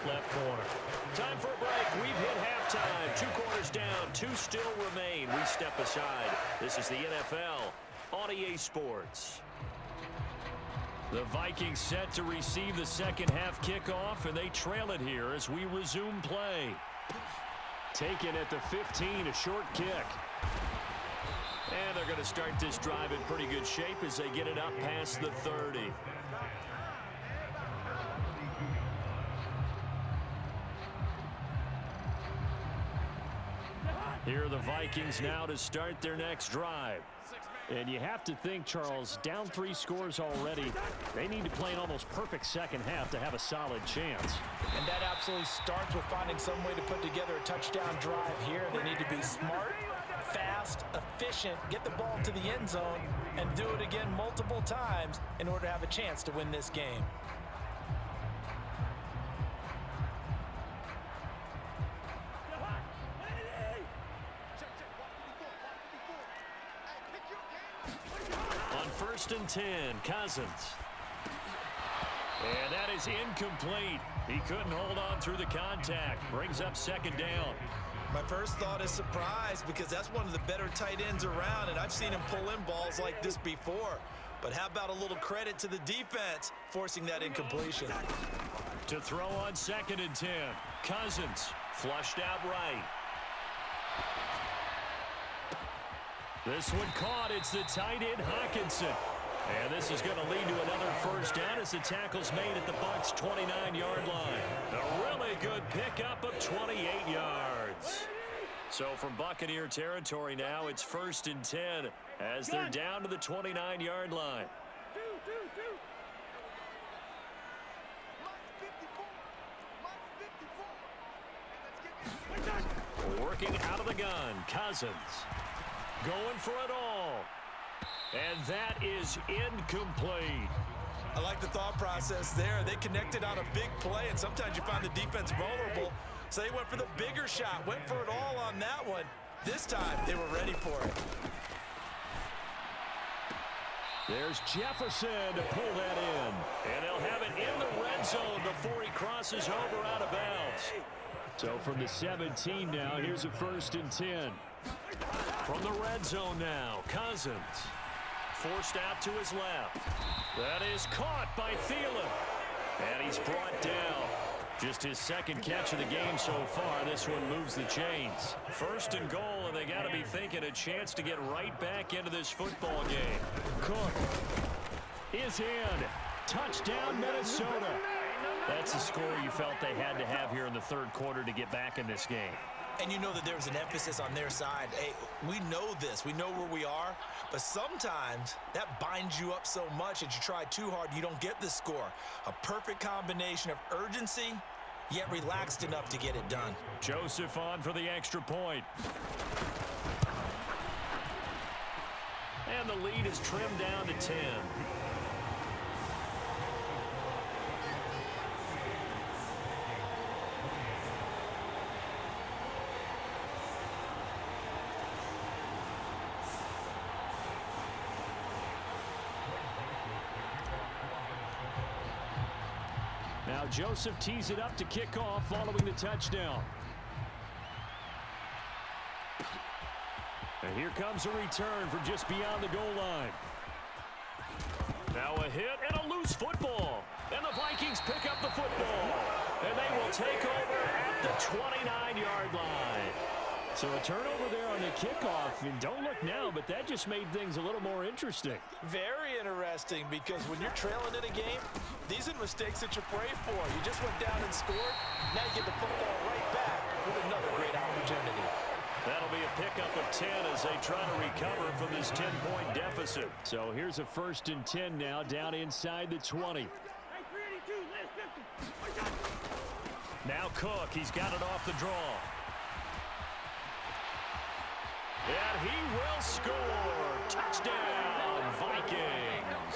left corner. Time for a break. We've hit halftime. 2 quarters down. 2 still remain. We step aside. This is the NFL on EA Sports. The Vikings set to receive the second half kickoff, and they trail it here as we resume play. Taken at the 15, a short kick. And they're going to start this drive in pretty good shape as they get it up past the 30. Here are the Vikings now to start their next drive. And you have to think, Charles, down 3 scores already. They need to play an almost perfect second half to have a solid chance. And that absolutely starts with finding some way to put together a touchdown drive here. They need to be smart, fast, efficient, get the ball to the end zone, and do it again multiple times in order to have a chance to win this game. First and 10, Cousins. And that is incomplete. He couldn't hold on through the contact. Brings up second down. My first thought is surprise because that's one of the better tight ends around, and I've seen him pull in balls like this before. But how about a little credit to the defense forcing that incompletion? To throw on second and 10, Cousins flushed out right. This one caught. It's the tight end, Hawkinson. And this is going to lead to another first down as the tackle's made at the Bucs' 29-yard line. A really good pickup of 28 yards. So from Buccaneer territory now, it's first and 10 as they're down to the 29-yard line. Working out of the gun, Cousins. Going for it all. And that is incomplete. I like the thought process there. They connected on a big play, and sometimes you find the defense vulnerable. So they went for the bigger shot, went for it all on that one. This time, they were ready for it. There's Jefferson to pull that in. And they'll have it in the red zone before he crosses over out of bounds. So from the 17 now, here's a first and 10. From the red zone now, Cousins. Forced out to his left. That is caught by Thielen. And he's brought down. Just his second catch of the game so far. This one moves the chains. First and goal, and they got to be thinking a chance to get right back into this football game. Cook is in. Touchdown, Minnesota. That's the score you felt they had to have here in the third quarter to get back in this game. And you know that there was an emphasis on their side. Hey, we know this. We know where we are. But sometimes that binds you up so much that you try too hard, you don't get the score. A perfect combination of urgency, yet relaxed enough to get it done. Joseph on for the extra point. And the lead is trimmed down to 10. Now Joseph tees it up to kick off following the touchdown. And here comes a return from just beyond the goal line. Now a hit and a loose football. And the Vikings pick up the football. And they will take over at the 29-yard line. So a turnover there on the kickoff. And don't look now, but that just made things a little more interesting. Very interesting, because when you're trailing in a game, these are mistakes that you pray for. You just went down and scored. Now you get the football right back with another great opportunity. That'll be a pickup of 10 as they try to recover from this 10-point deficit. So here's a first and 10 now down inside the 20. Now Cook, he's got it off the draw. And he will score. Touchdown, Vikings.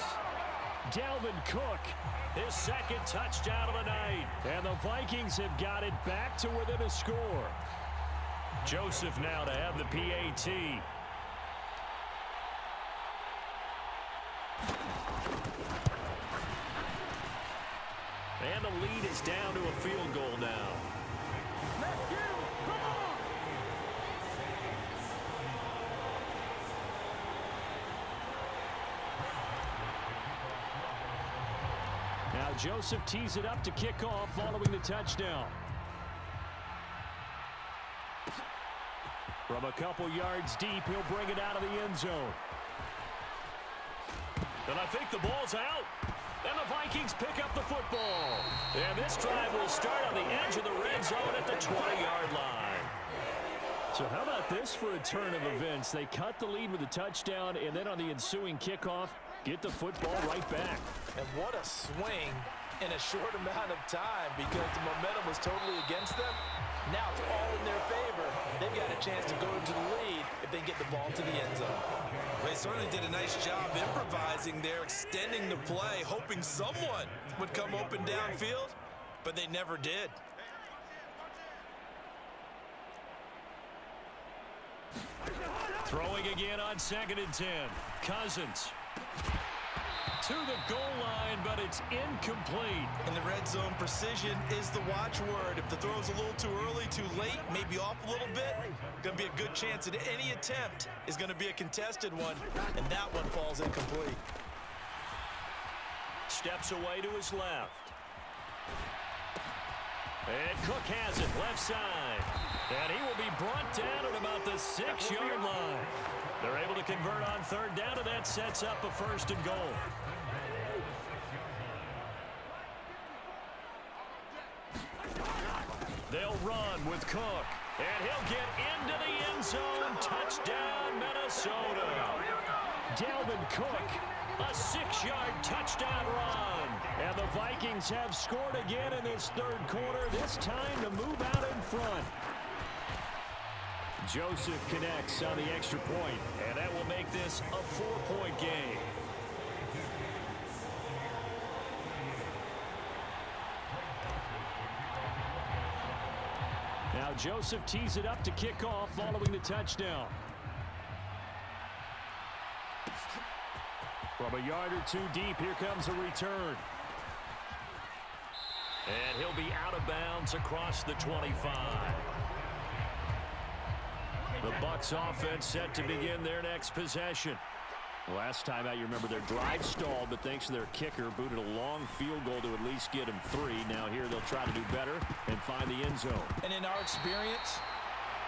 Dalvin Cook, his second touchdown of the night. And the Vikings have got it back to within a score. Joseph now to have the PAT. And the lead is down to a field goal now. Joseph tees it up to kick off following the touchdown. From a couple yards deep, he'll bring it out of the end zone. And I think the ball's out. And the Vikings pick up the football. And this drive will start on the edge of the red zone at the 20-yard line. So how about this for a turn of events? They cut the lead with a touchdown, and then on the ensuing kickoff, get the football right back. And what a swing in a short amount of time, because the momentum was totally against them. Now it's all in their favor. They've got a chance to go into the lead if they get the ball to the end zone. They certainly did a nice job improvising there, extending the play, hoping someone would come open downfield, but they never did. Throwing again on 2nd and 10. Cousins to the goal line, but it's incomplete. In the red zone, precision is the watchword. If the throw's a little too early, too late, maybe off a little bit, going to be a good chance that any attempt is going to be a contested one, and that one falls incomplete. Steps away to his left. And Cook has it left side. And he will be brought down at about the 6-yard line. They're able to convert on 3rd down, and that sets up a 1st and goal. They'll run with Cook. And he'll get into the end zone. Touchdown, Minnesota. Dalvin Cook, A 6-yard touchdown run. and the Vikings have scored again in this 3rd quarter, this time to move out in front. Joseph connects on the extra point, And that will make this a 4-point game. Now Joseph tees it up to kick off following the touchdown. From a yard or 2 deep, here comes a return. And he'll be out of bounds across the 25. The Bucs offense set to begin their next possession. Last time out, you remember their drive stalled, but thanks to their kicker, booted a long field goal to at least get him 3. Now here they'll try to do better and find the end zone. And in our experience,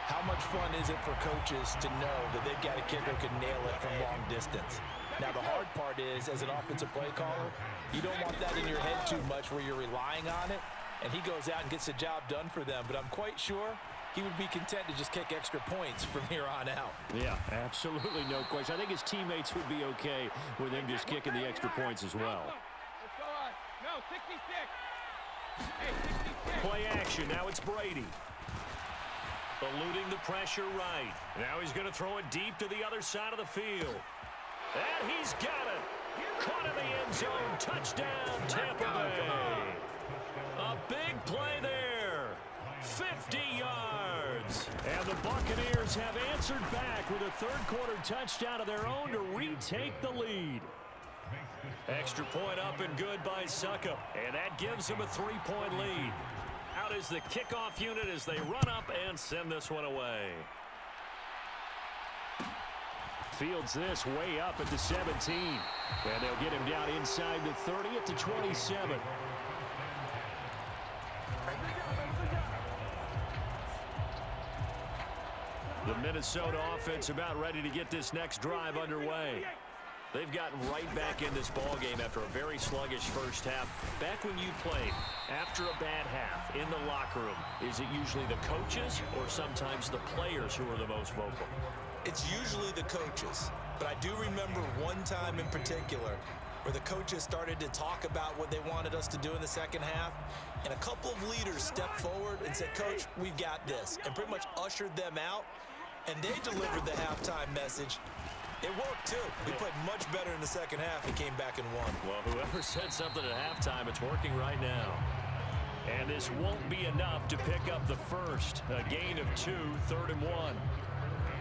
how much fun is it for coaches to know that they've got a kicker who can nail it from long distance? Now the hard part is, as an offensive play caller, you don't want that in your head too much where you're relying on it, and he goes out and gets the job done for them. But I'm quite sure he would be content to just kick extra points from here on out. Yeah, absolutely no question. I think his teammates would be okay with him just kicking the extra points as well. Let's go on. No, 66. Hey, 66. Play action. Now it's Brady. Eluding the pressure right. Now he's going to throw it deep to the other side of the field. And he's got it. Caught in the end zone. Touchdown, Tampa Bay. A big play there. 50 yards. And the Buccaneers have answered back with a 3rd quarter touchdown of their own to retake the lead. Extra point up and good by Suckup. And that gives them a 3-point lead. Out is the kickoff unit as they run up and send this one away. Fields this way up at the 17. And they'll get him down inside the 30 at the 27. The Minnesota offense about ready to get this next drive underway. They've gotten right back in this ballgame after a very sluggish first half. Back when you played, after a bad half in the locker room, is it usually the coaches or sometimes the players who are the most vocal? It's usually the coaches, but I do remember one time in particular where the coaches started to talk about what they wanted us to do in the second half, and a couple of leaders stepped forward and said, "Coach, we've got this," and pretty much ushered them out, and they delivered the halftime message. It worked, too. We played much better in the second half and came back and won. Well, whoever said something at halftime, it's working right now. And this won't be enough to pick up the first. A gain of 2, 3rd and 1.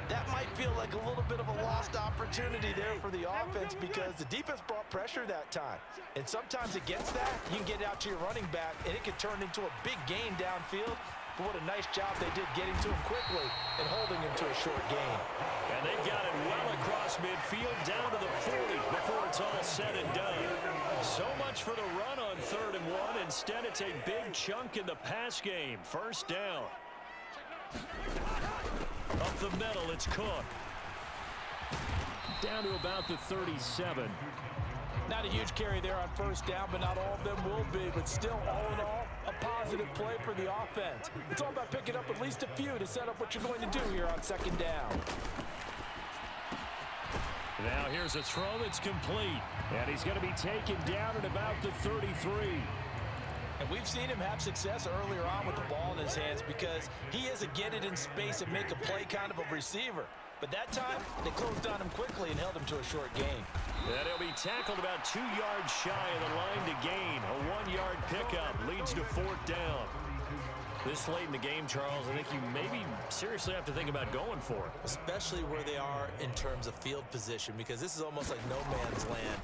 That might feel like a little bit of a lost opportunity there for the offense because the defense brought pressure that time. And sometimes against that, you can get out to your running back, and it can turn into a big gain downfield. but what a nice job they did getting to him quickly and holding him to a short gain. And they've got it well across midfield down to the 40 before it's all said and done. So much for the run on 3rd and 1. Instead, it's a big chunk in the pass game. First down. Up the middle, it's Cook. Down to about the 37. Not a huge carry there on first down, but not all of them will be. But still, all in all, a positive play for the offense. It's all about picking up at least a few to set up what you're going to do here on 2nd down. Now here's a throw that's complete. And he's going to be taken down at about the 33. And we've seen him have success earlier on with the ball in his hands because he is a get it in space and make a play kind of a receiver. But that time, they closed on him quickly and held him to a short gain. And he'll be tackled about 2 yards shy of the line to gain. A 1-yard pickup leads to 4th down. This late in the game, Charles, I think you maybe seriously have to think about going for it. Especially where they are in terms of field position, because this is almost like no man's land.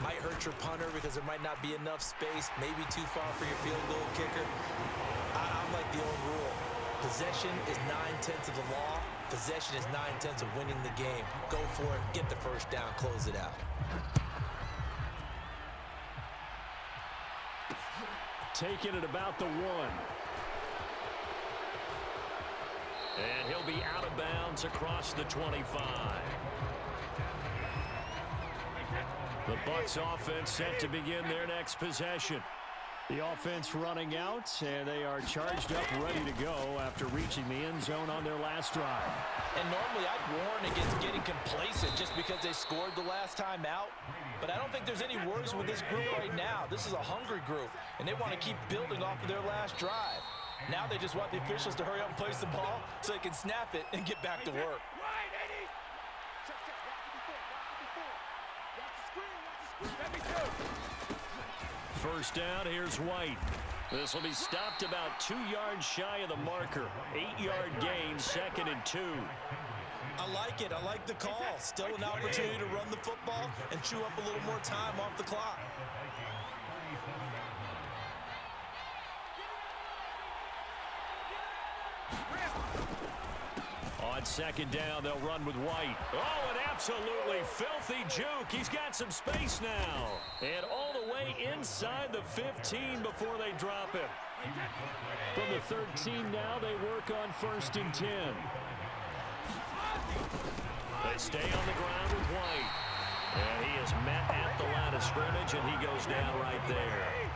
Might hurt your punter because there might not be enough space, maybe too far for your field goal kicker. I'm like the old rule. Possession is 9/10 of the law. Possession is 9/10 of winning the game. Go for it, get the first down, close it out. Taking it about the 1. And he'll be out of bounds across the 25. The Bucs offense set to begin their next possession. The offense running out, and they are charged up, ready to go after reaching the end zone on their last drive. And normally I'd warn against getting complacent just because they scored the last time out. But I don't think there's any worries with this group right now. This is a hungry group, and they want to keep building off of their last drive. Now they just want the officials to hurry up and place the ball so they can snap it and get back to work. First down, here's White. This will be stopped about 2 yards shy of the marker. 8-yard gain, 2nd and 2. I like it. I like the call. Still an opportunity to run the football and chew up a little more time off the clock. On 2nd down, they'll run with White. Oh, an absolutely filthy juke. He's got some space now. And all the way inside the 15 before they drop him. From the 13 now, they work on 1st and 10. They stay on the ground with White. And he is met at the line of scrimmage, and he goes down right there.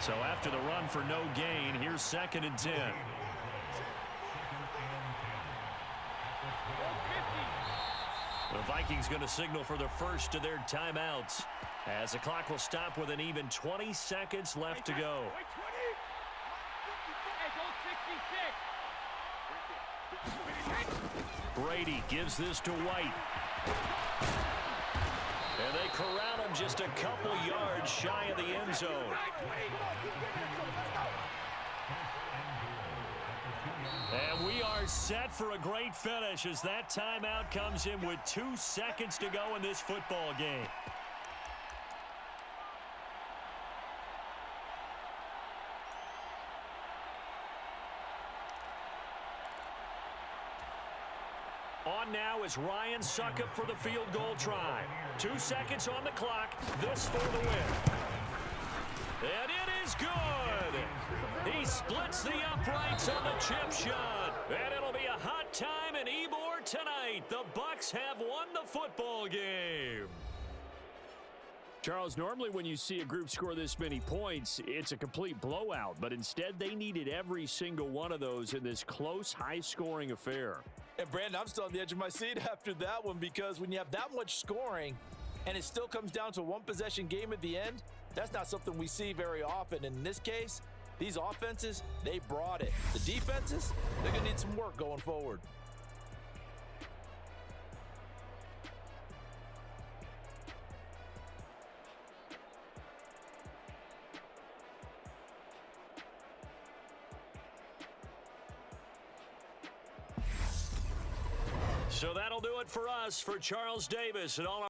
So after the run for no gain, here's 2nd and 10. The Vikings going to signal for the first of their timeouts as the clock will stop with an even 20 seconds left to go. Brady gives this to White. And they corral him just a couple yards shy of the end zone. And we are set for a great finish as that timeout comes in with 2 seconds to go in this football game. On now is Ryan Suckup for the field goal try. 2 seconds on the clock. This for the win. And it is good. He splits the uprights on the chip shot. And it'll be a hot time in Ybor tonight. The Bucs have won the football game. Charles, normally when you see a group score this many points, it's a complete blowout. But instead, they needed every single one of those in this close, high-scoring affair. And, Brandon, I'm still on the edge of my seat after that one because when you have that much scoring and it still comes down to a one-possession game at the end, that's not something we see very often. And in this case, these offenses, they brought it. The defenses, they're going to need some work going forward. So that'll do it for us. For Charles Davis and all our